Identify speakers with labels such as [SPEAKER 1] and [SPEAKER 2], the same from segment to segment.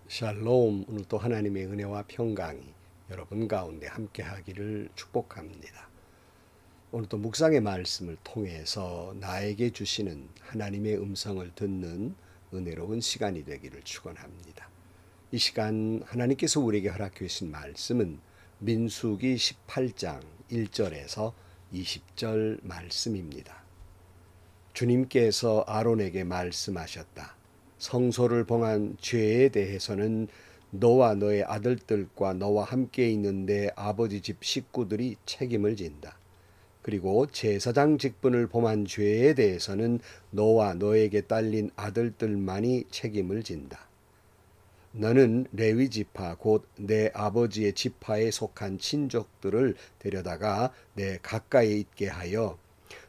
[SPEAKER 1] 샬롬. 오늘도 하나님의 은혜와 평강이 여러분 가운데 함께하기를 축복합니다. 오늘도 묵상의 말씀을 통해서 나에게 주시는 하나님의 음성을 듣는 은혜로운 시간이 되기를 축원합니다. 이 시간 하나님께서 우리에게 허락해 주신 말씀은 민수기 18장 1절에서 20절 말씀입니다. 주님께서 아론에게 말씀하셨다. 성소를 봉한 죄에 대해서는 너와 너의 아들들과 너와 함께 있는 내 아버지 집 식구들이 책임을 진다. 그리고 제사장 직분을 범한 죄에 대해서는 너와 너에게 딸린 아들들만이 책임을 진다. 너는 레위 지파 곧 내 아버지의 지파에 속한 친족들을 데려다가 내 가까이 있게 하여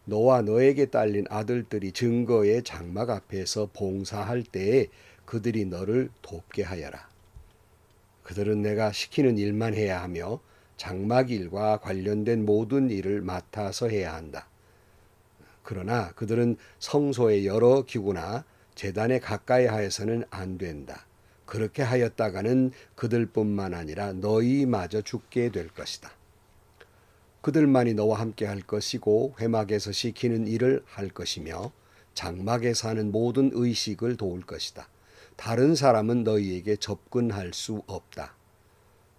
[SPEAKER 1] 너와 너에게 딸린 아들들이 증거의 장막 앞에서 봉사할 때에 그들이 너를 돕게 하여라. 그들은 내가 시키는 일만 해야 하며 장막 일과 관련된 모든 일을 맡아서 해야 한다. 그러나 그들은 성소의 여러 기구나 제단에 가까이 하여서는 안 된다. 그렇게 하였다가는 그들뿐만 아니라 너희마저 죽게 될 것이다. 그들만이 너와 함께 할 것이고 회막에서 시키는 일을 할 것이며 장막에서 하는 모든 의식을 도울 것이다. 다른 사람은 너희에게 접근할 수 없다.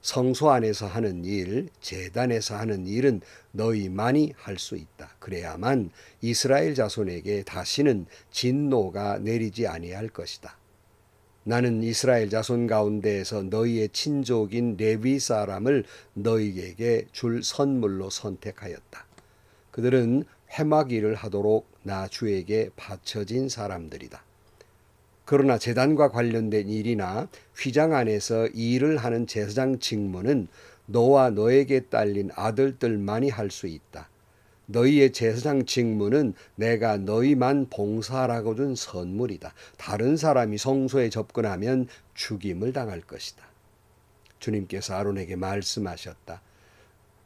[SPEAKER 1] 성소 안에서 하는 일, 제단에서 하는 일은 너희만이 할 수 있다. 그래야만 이스라엘 자손에게 다시는 진노가 내리지 아니할 것이다. 나는 이스라엘 자손 가운데에서 너희의 친족인 레위 사람을 너희에게 줄 선물로 선택하였다. 그들은 회막 일을 하도록 나 주에게 바쳐진 사람들이다. 그러나 제단과 관련된 일이나 휘장 안에서 일을 하는 제사장 직무는 너와 너에게 딸린 아들들만이 할 수 있다. 너희의 제사장 직무는 내가 너희만 봉사하라고 준 선물이다. 다른 사람이 성소에 접근하면 죽임을 당할 것이다. 주님께서 아론에게 말씀하셨다.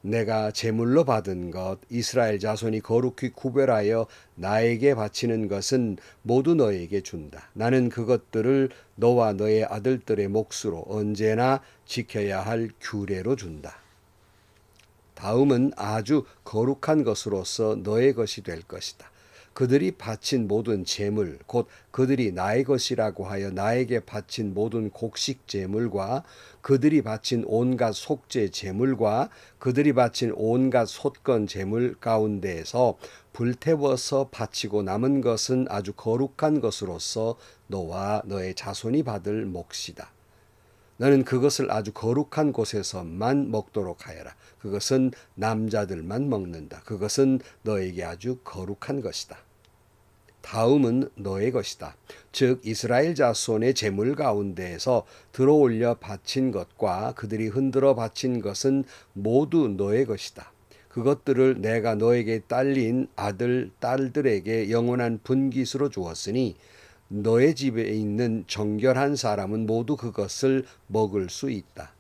[SPEAKER 1] 내가 제물로 받은 것 이스라엘 자손이 거룩히 구별하여 나에게 바치는 것은 모두 너에게 준다. 나는 그것들을 너와 너의 아들들의 몫으로 언제나 지켜야 할 규례로 준다. 다음은 아주 거룩한 것으로서 너의 것이 될 것이다. 그들이 바친 모든 제물 곧 그들이 나의 것이라고 하여 나에게 바친 모든 곡식 제물과 그들이 바친 온갖 속죄 제물과 그들이 바친 온갖 솥건 제물 가운데에서 불태워서 바치고 남은 것은 아주 거룩한 것으로서 너와 너의 자손이 받을 몫이다. 너는 그것을 아주 거룩한 곳에서만 먹도록 하여라. 그것은 남자들만 먹는다. 그것은 너에게 아주 거룩한 것이다. 다음은 너의 것이다. 즉 이스라엘 자손의 제물 가운데에서 들어올려 바친 것과 그들이 흔들어 바친 것은 모두 너의 것이다. 그것들을 내가 너에게 딸린 아들, 딸들에게 영원한 분깃으로 주었으니 너의 집에 있는 정결한 사람은 모두 그것을 먹을 수 있다.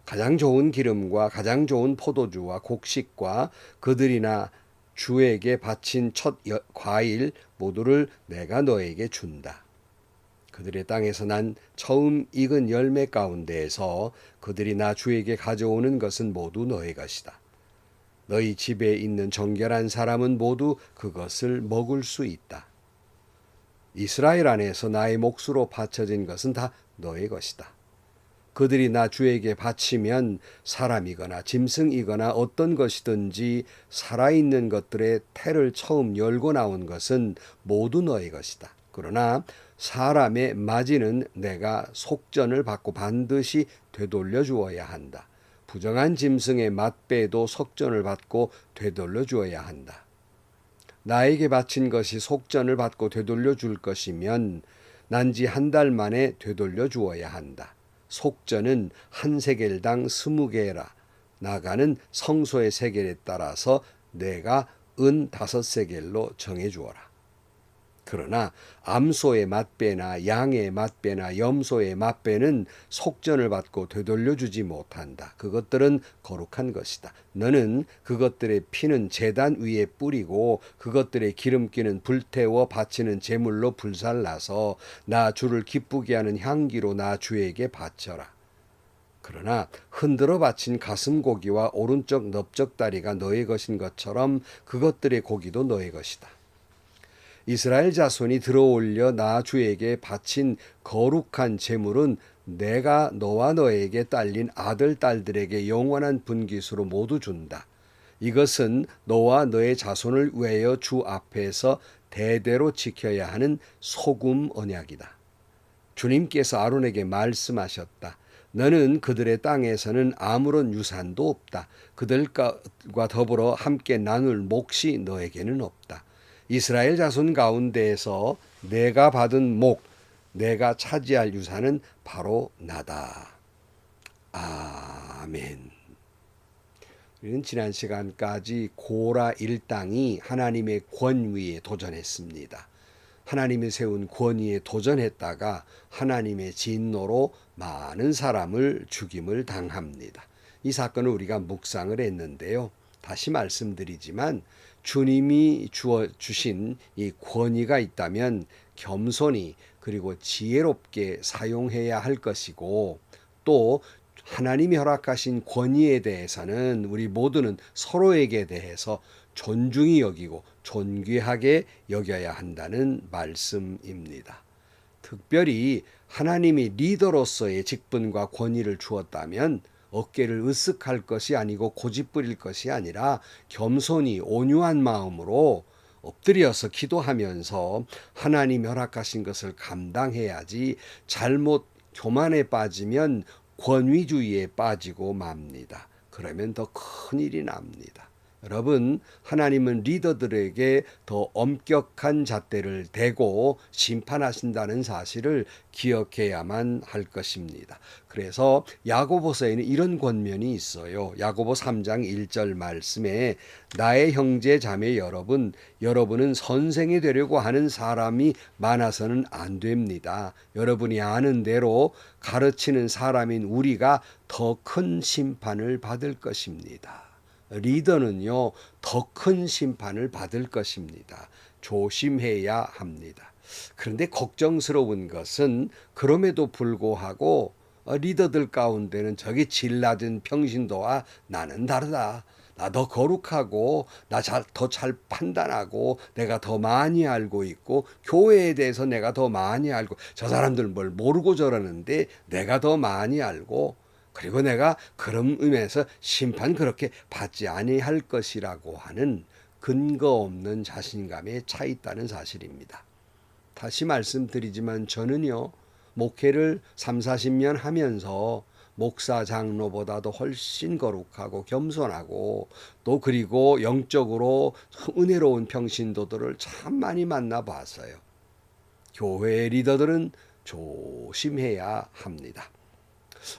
[SPEAKER 1] 가장 좋은 기름과 가장 좋은 포도주와 곡식과 그들이나 주에게 바친 첫 과일 모두를 내가 너에게 준다. 그들의 땅에서 난 처음 익은 열매 가운데에서 그들이 나 주에게 가져오는 것은 모두 너의 것이다. 너희 집에 있는 정결한 사람은 모두 그것을 먹을 수 있다. 이스라엘 안에서 나의 몫으로 바쳐진 것은 다 너의 것이다. 그들이 나 주에게 바치면 사람이거나 짐승이거나 어떤 것이든지 살아있는 것들의 태를 처음 열고 나온 것은 모두 너의 것이다. 그러나 사람의 마지는 내가 속전을 받고 반드시 되돌려 주어야 한다. 부정한 짐승의 맛배도 속전을 받고 되돌려 주어야 한다. 나에게 바친 것이 속전을 받고 되돌려 줄 것이면 난지 한 달 만에 되돌려 주어야 한다. 속전은 한 세겔당 20개라. 나가는 성소의 세겔에 따라서 내가 은 5세겔로 정해 주어라. 그러나 암소의 맛배나 양의 맛배나 염소의 맛배는 속전을 받고 되돌려주지 못한다. 그것들은 거룩한 것이다. 너는 그것들의 피는 제단 위에 뿌리고 그것들의 기름기는 불태워 바치는 제물로 불살라서 나 주를 기쁘게 하는 향기로 나 주에게 바쳐라. 그러나 흔들어 바친 가슴 고기와 오른쪽 넓적다리가 너의 것인 것처럼 그것들의 고기도 너의 것이다. 이스라엘 자손이 들어올려 나 주에게 바친 거룩한 제물은 내가 너와 너에게 딸린 아들 딸들에게 영원한 분깃으로 모두 준다. 이것은 너와 너의 자손을 위하여 주 앞에서 대대로 지켜야 하는 소금 언약이다. 주님께서 아론에게 말씀하셨다. 너는 그들의 땅에서는 아무런 유산도 없다. 그들과 더불어 함께 나눌 몫이 너에게는 없다. 이스라엘 자손 가운데에서 내가 받은 목, 내가 차지할 유산은 바로 나다. 아멘. 우리는 지난 시간까지 고라 일당이 하나님의 권위에 도전했습니다. 하나님이 세운 권위에 도전했다가 하나님의 진노로 많은 사람을 죽임을 당합니다. 이 사건을 우리가 묵상을 했는데요. 다시 말씀드리지만 주님이 주신 이 권위가 있다면 겸손히 그리고 지혜롭게 사용해야 할 것이고, 또 하나님이 허락하신 권위에 대해서는 우리 모두는 서로에게 대해서 존중히 여기고 존귀하게 여겨야 한다는 말씀입니다. 특별히 하나님이 리더로서의 직분과 권위를 주었다면 어깨를 으쓱할 것이 아니고 고집부릴 것이 아니라 겸손히 온유한 마음으로 엎드려서 기도하면서 하나님 허락하신 것을 감당해야지, 잘못 교만에 빠지면 권위주의에 빠지고 맙니다. 그러면 더 큰일이 납니다. 여러분, 하나님은 리더들에게 더 엄격한 잣대를 대고 심판하신다는 사실을 기억해야만 할 것입니다. 그래서 야고보서에는 이런 권면이 있어요. 야고보 3장 1절 말씀에 나의 형제 자매 여러분, 여러분은 선생이 되려고 하는 사람이 많아서는 안 됩니다. 여러분이 아는 대로 가르치는 사람인 우리가 더 큰 심판을 받을 것입니다. 리더는요, 더 큰 심판을 받을 것입니다. 조심해야 합니다. 그런데 걱정스러운 것은 그럼에도 불구하고 리더들 가운데는 저기 질 낮은 평신도와 나는 다르다. 나 더 거룩하고 나 더 잘 판단하고 내가 더 많이 알고 있고 교회에 대해서 내가 더 많이 알고, 저 사람들 뭘 모르고 저러는데 내가 더 많이 알고, 그리고 내가 그런 의미에서 심판 그렇게 받지 아니할 것이라고 하는 근거 없는 자신감에 차 있다는 사실입니다. 다시 말씀드리지만 저는요, 목회를 30-40년 하면서 목사 장로보다도 훨씬 거룩하고 겸손하고, 또 그리고 영적으로 은혜로운 평신도들을 참 많이 만나봤어요. 교회의 리더들은 조심해야 합니다.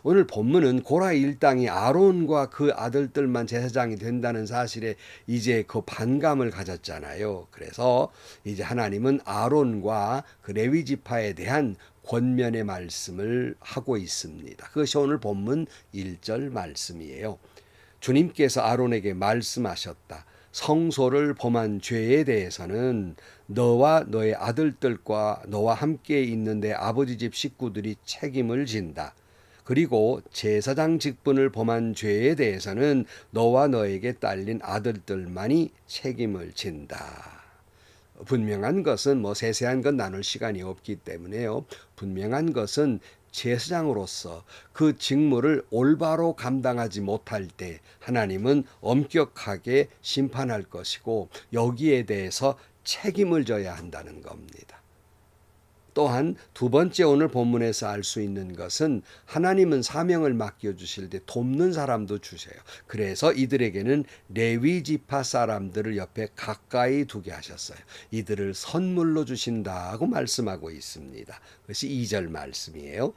[SPEAKER 1] 오늘 본문은 고라 일당이 아론과 그 아들들만 제사장이 된다는 사실에 이제 그 반감을 가졌잖아요. 그래서 이제 하나님은 아론과 그 레위 지파에 대한 권면의 말씀을 하고 있습니다. 그것이 오늘 본문 1절 말씀이에요. 주님께서 아론에게 말씀하셨다. 성소를 범한 죄에 대해서는 너와 너의 아들들과 너와 함께 있는 내 아버지 집 식구들이 책임을 진다. 그리고 제사장 직분을 범한 죄에 대해서는 너와 너에게 딸린 아들들만이 책임을 진다. 분명한 것은 세세한 건 나눌 시간이 없기 때문에요. 분명한 것은 제사장으로서 그 직무를 올바로 감당하지 못할 때 하나님은 엄격하게 심판할 것이고, 여기에 대해서 책임을 져야 한다는 겁니다. 또한 두 번째 오늘 본문에서 알 수 있는 것은 하나님은 사명을 맡겨주실 때 돕는 사람도 주세요. 그래서 이들에게는 레위 지파 사람들을 옆에 가까이 두게 하셨어요. 이들을 선물로 주신다고 말씀하고 있습니다. 그것이 2절 말씀이에요.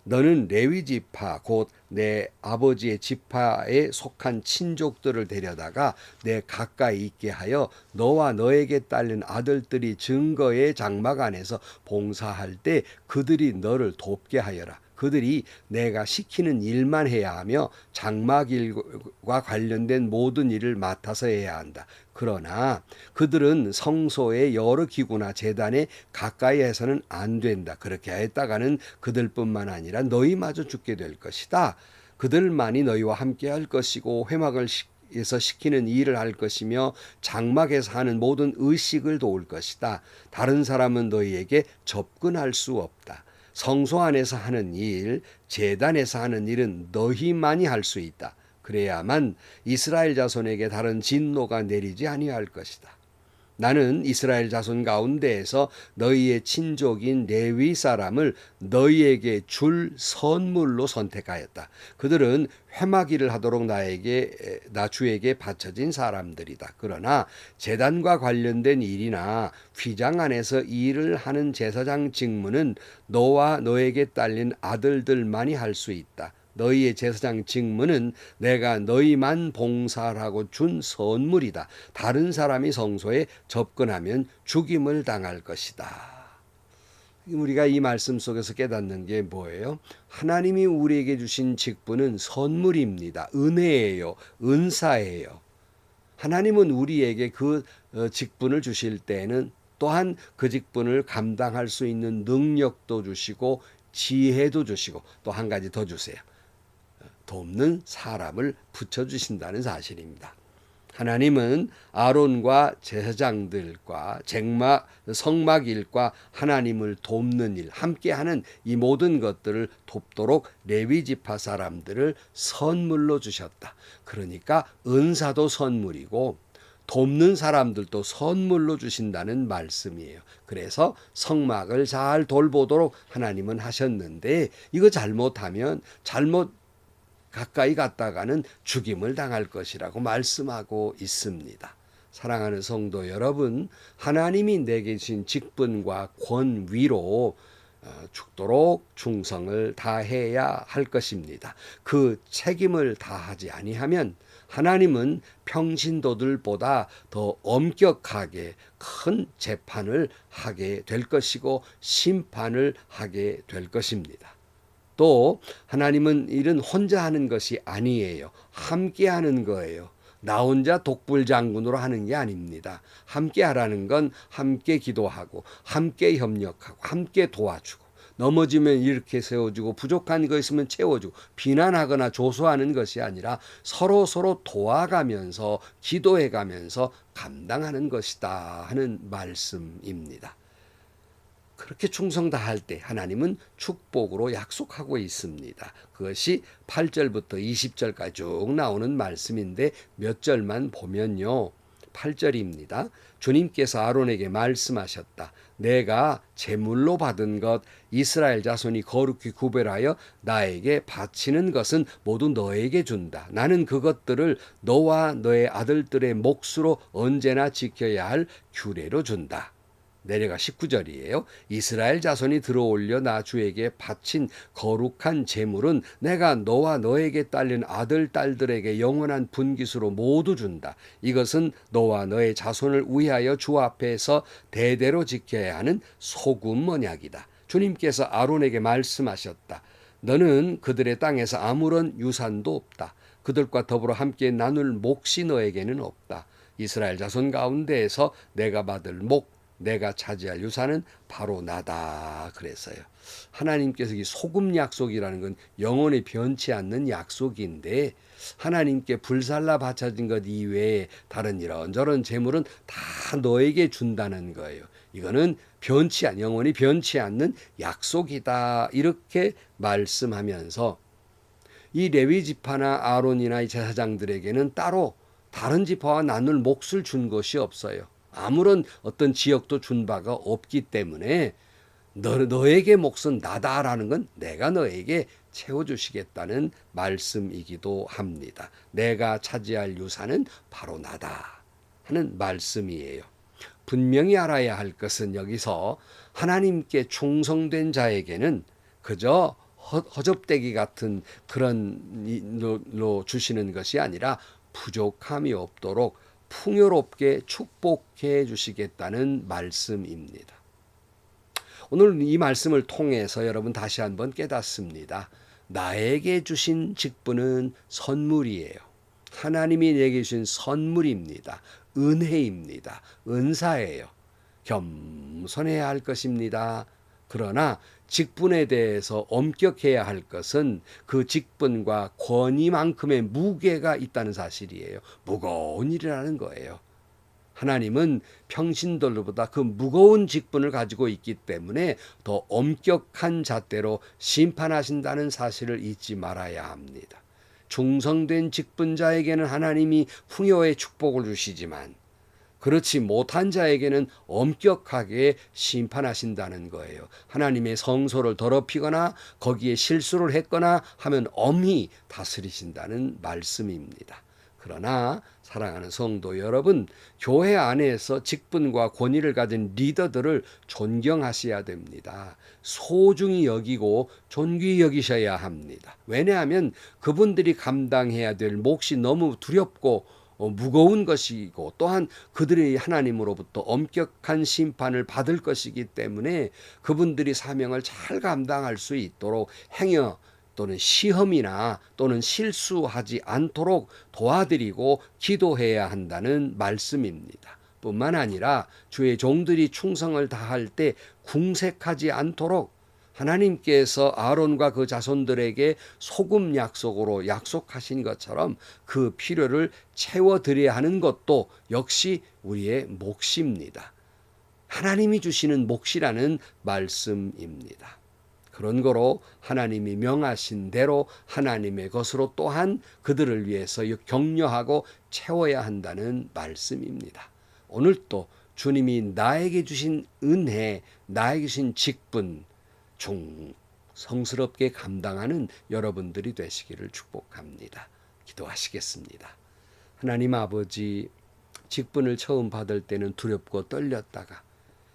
[SPEAKER 1] 너는 레위 지파 곧 내 아버지의 지파에 속한 친족들을 데려다가 내 가까이 있게 하여 너와 너에게 딸린 아들들이 증거의 장막 안에서 봉사할 때 그들이 너를 돕게 하여라. 그들이 내가 시키는 일만 해야 하며 장막일과 관련된 모든 일을 맡아서 해야 한다. 그러나 그들은 성소의 여러 기구나 제단에 가까이 해서는 안 된다. 그렇게 했다가는 그들뿐만 아니라 너희마저 죽게 될 것이다. 그들만이 너희와 함께 할 것이고 회막을 에서 시키는 일을 할 것이며 장막에서 하는 모든 의식을 도울 것이다. 다른 사람은 너희에게 접근할 수 없다. 성소 안에서 하는 일, 제단에서 하는 일은 너희만이 할 수 있다. 그래야만 이스라엘 자손에게 다른 진노가 내리지 아니할 것이다. 나는 이스라엘 자손 가운데에서 너희의 친족인 레위 사람을 너희에게 줄 선물로 선택하였다. 그들은 회막일을 하도록 나 주에게 바쳐진 사람들이다. 그러나 제단과 관련된 일이나 휘장 안에서 일을 하는 제사장 직무는 너와 너에게 딸린 아들들만이 할 수 있다. 너희의 제사장 직무는 내가 너희만 봉사하라고 준 선물이다. 다른 사람이 성소에 접근하면 죽임을 당할 것이다. 우리가 이 말씀 속에서 깨닫는 게 뭐예요? 하나님이 우리에게 주신 직분은 선물입니다. 은혜예요. 은사예요. 하나님은 우리에게 그 직분을 주실 때에는 또한 그 직분을 감당할 수 있는 능력도 주시고 지혜도 주시고 또 한 가지 더 주세요. 돕는 사람을 붙여주신다는 사실입니다. 하나님은 아론과 제사장들과 성막일과 하나님을 돕는 일, 함께하는 이 모든 것들을 돕도록 레위 지파 사람들을 선물로 주셨다. 그러니까 은사도 선물이고 돕는 사람들도 선물로 주신다는 말씀이에요. 그래서 성막을 잘 돌보도록 하나님은 하셨는데 이거 잘못하면 가까이 갔다가는 죽임을 당할 것이라고 말씀하고 있습니다. 사랑하는 성도 여러분, 하나님이 내게 주신 직분과 권위로 죽도록 충성을 다해야 할 것입니다. 그 책임을 다하지 아니하면 하나님은 평신도들보다 더 엄격하게 큰 재판을 하게 될 것이고 심판을 하게 될 것입니다. 또 하나님은 일은 혼자 하는 것이 아니에요. 함께 하는 거예요. 나 혼자 독불장군으로 하는 게 아닙니다. 함께 하라는 건 함께 기도하고 함께 협력하고 함께 도와주고 넘어지면 이렇게 세워주고 부족한 거 있으면 채워주고 비난하거나 조소하는 것이 아니라 서로 도와가면서 기도해가면서 감당하는 것이다 하는 말씀입니다. 그렇게 충성 다할 때 하나님은 축복으로 약속하고 있습니다. 그것이 8절부터 20절까지 쭉 나오는 말씀인데 몇 절만 보면요. 8절입니다. 주님께서 아론에게 말씀하셨다. 내가 제물로 받은 것 이스라엘 자손이 거룩히 구별하여 나에게 바치는 것은 모두 너에게 준다. 나는 그것들을 너와 너의 아들들의 몫으로 언제나 지켜야 할 규례로 준다. 내려가 19절이에요. 이스라엘 자손이 들어올려 나 주에게 바친 거룩한 제물은 내가 너와 너에게 딸린 아들 딸들에게 영원한 분깃으로 모두 준다. 이것은 너와 너의 자손을 위하여 주 앞에서 대대로 지켜야 하는 소금 언약이다. 주님께서 아론에게 말씀하셨다. 너는 그들의 땅에서 아무런 유산도 없다. 그들과 더불어 함께 나눌 몫이 너에게는 없다. 이스라엘 자손 가운데에서 내가 받을 내가 차지할 유산은 바로 나다 그랬어요. 하나님께서 이 소금 약속이라는 건 영원히 변치 않는 약속인데 하나님께 불살라 바쳐진 것 이외에 다른 이런저런 재물은 다 너에게 준다는 거예요. 이거는 영원히 변치 않는 약속이다 이렇게 말씀하면서 이 레위 지파나 아론이나 이 제사장들에게는 따로 다른 지파와 나눌 몫을 준 것이 없어요. 아무런 어떤 지역도 준 바가 없기 때문에 너에게 몫은 나다라는 건 내가 너에게 채워주시겠다는 말씀이기도 합니다. 내가 차지할 유산은 바로 나다 하는 말씀이에요. 분명히 알아야 할 것은 여기서 하나님께 충성된 자에게는 그저 허접대기 같은 그런 일로 주시는 것이 아니라 부족함이 없도록 풍요롭게 축복해 주시겠다는 말씀입니다. 오늘 이 말씀을 통해서 여러분 다시 한번 깨닫습니다. 나에게 주신 직분은 선물이에요. 하나님이 내게 주신 선물입니다. 은혜입니다. 은사예요. 겸손해야 할 것입니다. 그러나 직분에 대해서 엄격해야 할 것은 그 직분과 권위만큼의 무게가 있다는 사실이에요. 무거운 일이라는 거예요. 하나님은 평신도들보다 그 무거운 직분을 가지고 있기 때문에 더 엄격한 잣대로 심판하신다는 사실을 잊지 말아야 합니다. 충성된 직분자에게는 하나님이 풍요의 축복을 주시지만 그렇지 못한 자에게는 엄격하게 심판하신다는 거예요. 하나님의 성소를 더럽히거나 거기에 실수를 했거나 하면 엄히 다스리신다는 말씀입니다. 그러나 사랑하는 성도 여러분, 교회 안에서 직분과 권위를 가진 리더들을 존경하셔야 됩니다. 소중히 여기고 존귀히 여기셔야 합니다. 왜냐하면 그분들이 감당해야 될 몫이 너무 두렵고 무거운 것이고 또한 그들이 하나님으로부터 엄격한 심판을 받을 것이기 때문에 그분들이 사명을 잘 감당할 수 있도록 행여 또는 시험이나 또는 실수하지 않도록 도와드리고 기도해야 한다는 말씀입니다. 뿐만 아니라 주의 종들이 충성을 다할 때 궁색하지 않도록 하나님께서 아론과 그 자손들에게 소금 약속으로 약속하신 것처럼 그 필요를 채워드려야 하는 것도 역시 우리의 몫입니다. 하나님이 주시는 몫이라는 말씀입니다. 그런 거로 하나님이 명하신 대로 하나님의 것으로 또한 그들을 위해서 격려하고 채워야 한다는 말씀입니다. 오늘 또 주님이 나에게 주신 은혜, 나에게 주신 직분 성스럽게 감당하는 여러분들이 되시기를 축복합니다. 기도하시겠습니다. 하나님 아버지, 직분을 처음 받을 때는 두렵고 떨렸다가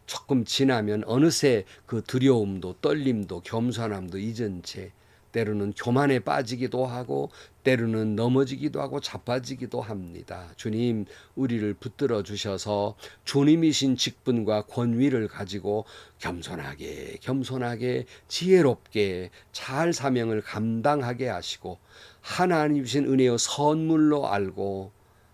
[SPEAKER 1] 조금 지나면 어느새 그 두려움도 떨림도 겸손함도 잊은 채 때로는 교만에 빠지기도 하고 때로는 넘어지기도 하고 자빠지기도 합니다. 주님, 우리를 붙들어 주셔서 주님이신 직분과 권위를 가지고 겸손하게 지혜롭게 잘 사명을 감당하게 하시고 하나님 주신 은혜의 선물로 알고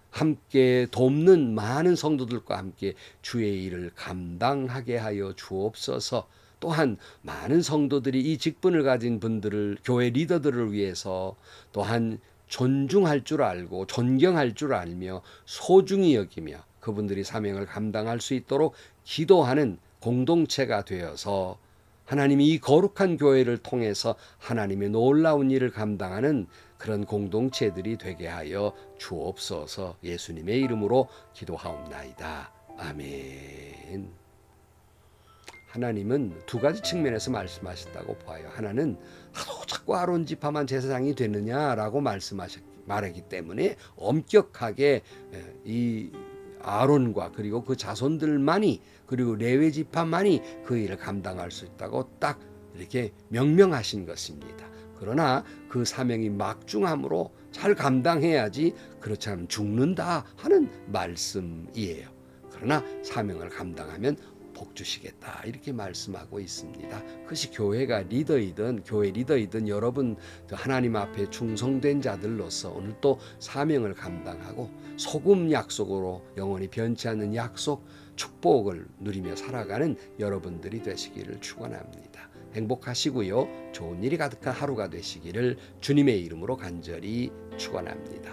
[SPEAKER 1] 함께 돕는 많은 성도들과 함께 주의 일을 감당하게 하여 주옵소서. 또한 많은 성도들이 이 직분을 가진 분들을, 교회 리더들을 위해서 또한 존중할 줄 알고 존경할 줄 알며 소중히 여기며 그분들이 사명을 감당할 수 있도록 기도하는 공동체가 되어서 하나님이 이 거룩한 교회를 통해서 하나님의 놀라운 일을 감당하는 그런 공동체들이 되게 하여 주옵소서. 예수님의 이름으로 기도하옵나이다. 아멘. 하나님은 두 가지 측면에서 말씀하셨다고 봐요. 하나는 자꾸 아론 지파만 제사장이 되느냐라고 말하기 때문에 엄격하게 이 아론과 그리고 그 자손들만이 그리고 레위 지파만이 그 일을 감당할 수 있다고 딱 이렇게 명명하신 것입니다. 그러나 그 사명이 막중함으로 잘 감당해야지 그렇지 않으면 죽는다 하는 말씀이에요. 그러나 사명을 감당하면 복 주시겠다 이렇게 말씀하고 있습니다. 그것이 교회가 리더이든 교회 리더이든 여러분 하나님 앞에 충성된 자들로서 오늘 또 사명을 감당하고 소금 약속으로 영원히 변치 않는 약속 축복을 누리며 살아가는 여러분들이 되시기를 축원합니다. 행복하시고요. 좋은 일이 가득한 하루가 되시기를 주님의 이름으로 간절히 축원합니다.